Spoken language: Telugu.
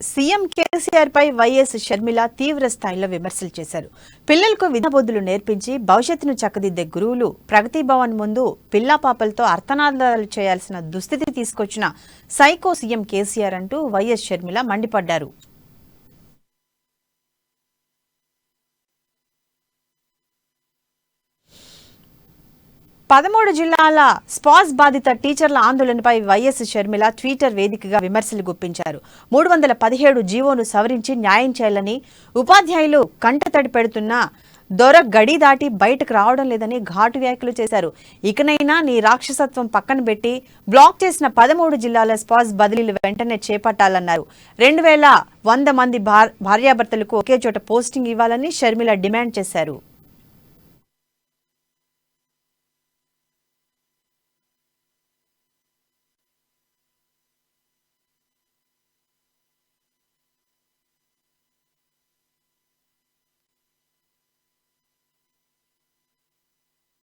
సీఎం కేసీఆర్ పై వైఎస్ షర్మిల తీవ్ర స్థాయిలో విమర్శలు చేశారు. పిల్లలకు విద్యాబుద్ధులు నేర్పించి భవిష్యత్తును చక్కదిద్దే గురువులు ప్రగతి భవన్ ముందు పిల్లాపాపలతో అర్థనాదాలు చేయాల్సిన దుస్థితి తీసుకొచ్చిన సైకో సీఎం కేసీఆర్ అంటూ వైఎస్ షర్మిల మండిపడ్డారు. పదమూడు జిల్లాల స్పాస్ బాధిత టీచర్ల ఆందోళనపై వైఎస్ షర్మిల ట్విట్టర్ వేదికగా విమర్శలు గుప్పించారు. 317 జీవోను సవరించి న్యాయం చేయాలని ఉపాధ్యాయులు కంటతడి పెడుతున్నా దొర గడి దాటి బయటకు రావడం లేదని ఘాటు వ్యాఖ్యలు చేశారు. ఇకనైనా నీ రాక్షసత్వం పక్కన పెట్టి బ్లాక్ చేసిన 13 జిల్లాల స్పాస్ బదిలీలు వెంటనే చేపట్టాలన్నారు. 2100 మంది భార్యాభర్తలకు ఒకే చోట పోస్టింగ్ ఇవ్వాలని షర్మిల డిమాండ్ చేశారు.